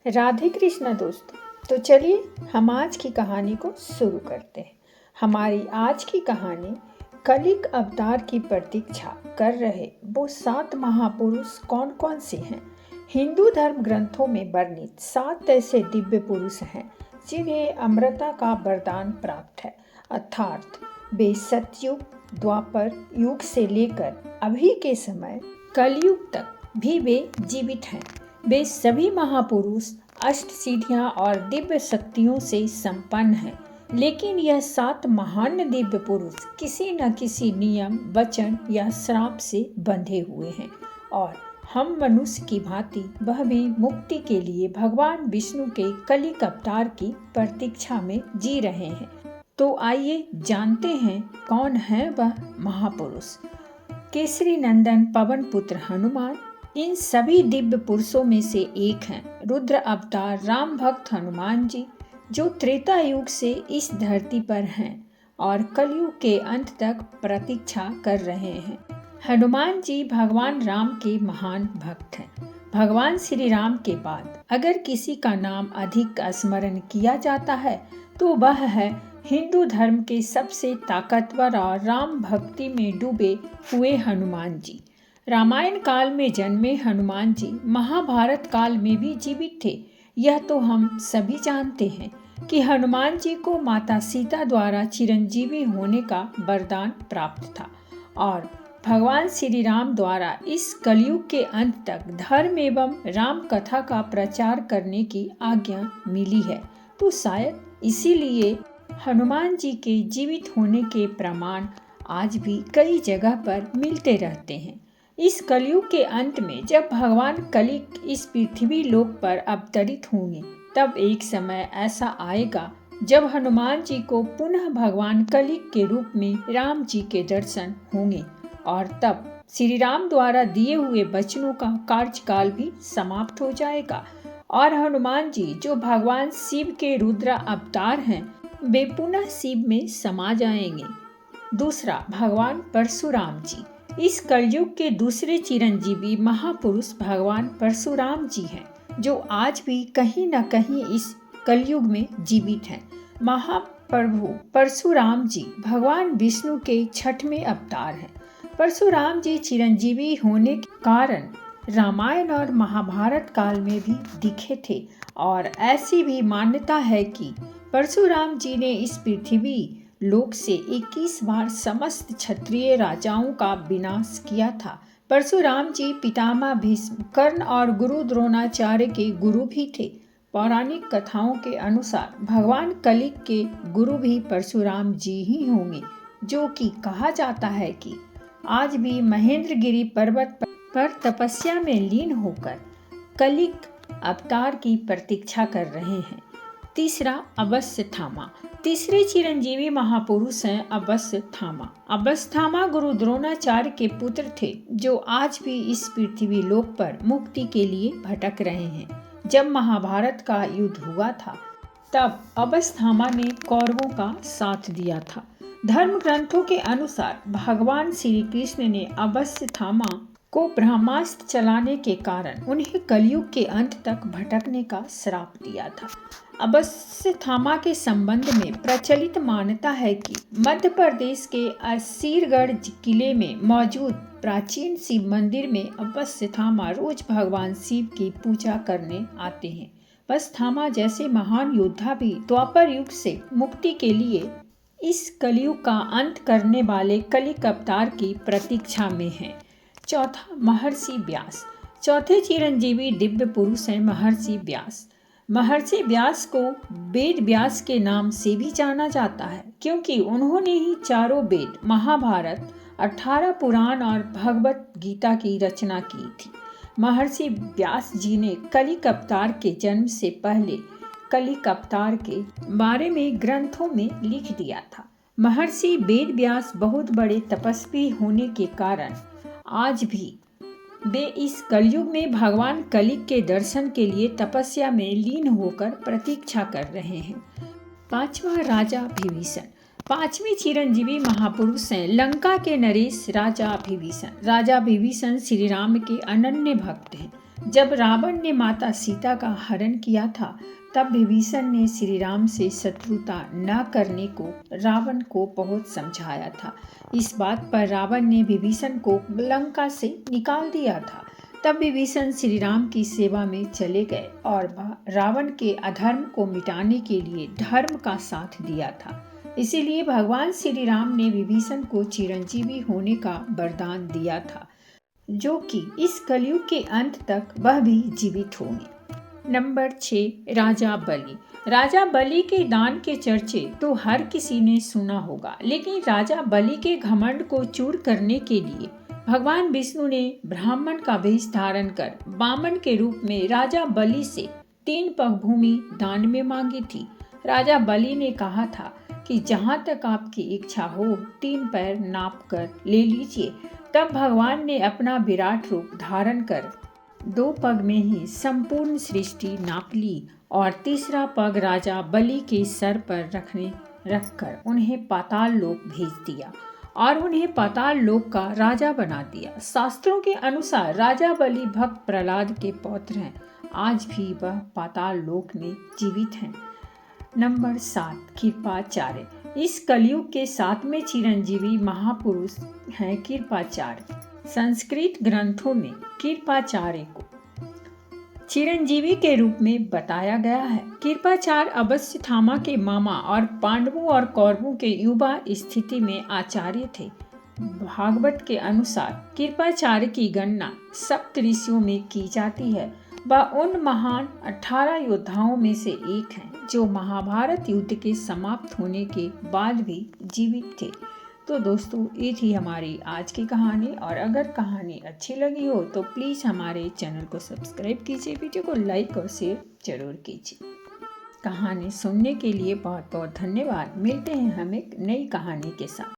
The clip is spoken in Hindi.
राधे कृष्णा दोस्तों। तो चलिए हम आज की कहानी को शुरू करते हैं। हमारी आज की कहानी कलिक अवतार की प्रतीक्षा कर रहे वो 7 महापुरुष कौन कौन से हैं। हिंदू धर्म ग्रंथों में वर्णित 7 ऐसे दिव्य पुरुष हैं जिन्हें अमृता का वरदान प्राप्त है, अर्थात वे सतयुग, द्वापर युग से लेकर अभी के समय कलयुग तक भी वे जीवित हैं। वे सभी महापुरुष अष्ट सिद्धियां और दिव्य शक्तियों से संपन्न हैं, लेकिन यह 7 महान दिव्य पुरुष किसी न किसी नियम, वचन या श्राप से बंधे हुए हैं और हम मनुष्य की भांति वह भी मुक्ति के लिए भगवान विष्णु के कलिक अवतार की प्रतीक्षा में जी रहे हैं। तो आइए जानते हैं कौन है वह महापुरुष। केसरी नंदन पवन पुत्र हनुमान इन सभी दिव्य पुरुषों में से एक हैं। रुद्र अवतार राम भक्त हनुमान जी, जो त्रेता युग से इस धरती पर हैं और कलयुग के अंत तक प्रतीक्षा कर रहे हैं। हनुमान जी भगवान राम के महान भक्त हैं। भगवान श्री राम के बाद अगर किसी का नाम अधिक स्मरण किया जाता है तो वह है हिंदू धर्म के सबसे ताकतवर और राम भक्ति में डूबे हुए हनुमान जी। रामायण काल में जन्मे हनुमान जी महाभारत काल में भी जीवित थे। यह तो हम सभी जानते हैं कि हनुमान जी को माता सीता द्वारा चिरंजीवी होने का वरदान प्राप्त था और भगवान श्री राम द्वारा इस कलयुग के अंत तक धर्म एवं राम कथा का प्रचार करने की आज्ञा मिली है। तो शायद इसीलिए हनुमान जी के जीवित होने के प्रमाण आज भी कई जगह पर मिलते रहते हैं। इस कलयुग के अंत में जब भगवान कलिक इस पृथ्वी लोक पर अवतरित होंगे, तब एक समय ऐसा आएगा जब हनुमान जी को पुनः भगवान कलिक के रूप में राम जी के दर्शन होंगे और तब श्री राम द्वारा दिए हुए वचनों का कार्यकाल भी समाप्त हो जाएगा और हनुमान जी, जो भगवान शिव के रुद्र अवतार हैं, वे पुनः शिव में समा जाएंगे। दूसरा, भगवान परशुराम जी। इस कलयुग के दूसरे चिरंजीवी महापुरुष भगवान परशुराम जी हैं, जो आज भी कहीं न कहीं इस कलयुग में जीवित हैं। महाप्रभु परशुराम जी भगवान विष्णु के 6वें अवतार हैं। परशुराम जी चिरंजीवी होने के कारण रामायण और महाभारत काल में भी दिखे थे और ऐसी भी मान्यता है कि परशुराम जी ने इस पृथ्वी लोक से 21 बार समस्त क्षत्रिय राजाओं का विनाश किया था। परशुराम जी पितामह भीष्म, कर्ण और गुरु द्रोणाचार्य के गुरु भी थे। पौराणिक कथाओं के अनुसार भगवान कलिक के गुरु भी परशुराम जी ही होंगे, जो कि कहा जाता है कि आज भी महेंद्रगिरी पर्वत पर तपस्या में लीन होकर कलिक अवतार की प्रतीक्षा कर रहे हैं। तीसरा, अश्वत्थामा। तीसरे चिरंजीवी महापुरुष हैं अश्वत्थामा। अश्वत्थामा गुरु द्रोणाचार्य के पुत्र थे, जो आज भी इस पृथ्वी लोक पर मुक्ति के लिए भटक रहे हैं। जब महाभारत का युद्ध हुआ था, तब अश्वत्थामा ने कौरवों का साथ दिया था। धर्म ग्रंथों के अनुसार भगवान श्री कृष्ण ने अश्वत्थामा को ब्रह्मास्त्र चलाने के कारण उन्हें कलयुग के अंत तक भटकने का श्राप दिया था। अश्वत्थामा के संबंध में प्रचलित मान्यता है कि मध्य प्रदेश के असीरगढ़ किले में मौजूद प्राचीन शिव मंदिर में अश्वत्थामा रोज भगवान शिव की पूजा करने आते हैं। अश्वत्थामा जैसे महान योद्धा भी द्वापर युग से मुक्ति के लिए इस कलयुग का अंत करने वाले कलिक अवतार की प्रतीक्षा में हैं। चौथा, महर्षि व्यास। चौथे चिरंजीवी दिव्य पुरुष हैं महर्षि व्यास। महर्षि व्यास को वेद व्यास के नाम से भी जाना जाता है, क्योंकि उन्होंने ही चारों वेद, महाभारत, 18 पुराण और भगवत गीता की रचना की थी। महर्षि व्यास जी ने कलिक अवतार के जन्म से पहले कलिक अवतार के बारे में ग्रंथों में लिख दिया था। महर्षि वेद व्यास बहुत बड़े तपस्वी होने के कारण आज भी वे इस कलयुग में भगवान कलिक के दर्शन के लिए तपस्या में लीन होकर प्रतीक्षा कर रहे हैं। पांचवा, राजा विभीषण। पांचवें चिरंजीवी महापुरुष हैं लंका के नरेश राजा विभीषण। राजा विभीषण श्री राम के अनन्य भक्त हैं। जब रावण ने माता सीता का हरण किया था, तब विभीषण ने श्री राम से शत्रुता न करने को रावण को बहुत समझाया था। इस बात पर रावण ने विभीषण को लंका से निकाल दिया था। तब विभीषण श्री राम की सेवा में चले गए और रावण के अधर्म को मिटाने के लिए धर्म का साथ दिया था। इसीलिए भगवान श्री राम ने विभीषण को चिरंजीवी होने का वरदान दिया था, जो कि इस कलयुग के अंत तक वह भी जीवित होंगे। नंबर 6, राजा बलि। राजा बलि के दान के चर्चे तो हर किसी ने सुना होगा, लेकिन राजा बलि के घमंड को चूर करने के लिए भगवान विष्णु ने ब्राह्मण का वेश धारण कर वामन के रूप में राजा बलि से 3 पग भूमि दान में मांगी थी। राजा बलि ने कहा था कि जहाँ तक आपकी इच्छा हो 3 पैर नाप कर ले लीजिए। तब भगवान ने अपना विराट रूप धारण कर 2 पग में ही संपूर्ण सृष्टि नाप ली और तीसरा पग राजा बलि के सर पर रखकर उन्हें पाताल लोक भेज दिया और उन्हें पाताल लोक का राजा बना दिया। शास्त्रों के अनुसार राजा बलि भक्त प्रहलाद के पौत्र हैं। आज भी वह पाताल लोक में जीवित हैं। नंबर 7, कृपाचार्य। इस कलयुग के 7वें चिरंजीवी महापुरुष हैं कृपाचार्य। संस्कृत ग्रंथों में कृपाचार्य को चिरंजीवी के रूप में बताया गया है। कृपाचार्य अश्वत्थामा के मामा और पांडवों और कौरवों के युवा स्थिति में आचार्य थे। भागवत के अनुसार कृपाचार्य की गणना सप्त ऋषियों में की जाती है। वह उन महान 18 योद्धाओं में से एक हैं जो महाभारत युद्ध के समाप्त होने के बाद भी जीवित थे। तो दोस्तों, ये थी हमारी आज की कहानी, और अगर कहानी अच्छी लगी हो तो प्लीज़ हमारे चैनल को सब्सक्राइब कीजिए, वीडियो को लाइक और शेयर जरूर कीजिए। कहानी सुनने के लिए बहुत बहुत धन्यवाद। मिलते हैं हम एक नई कहानी के साथ।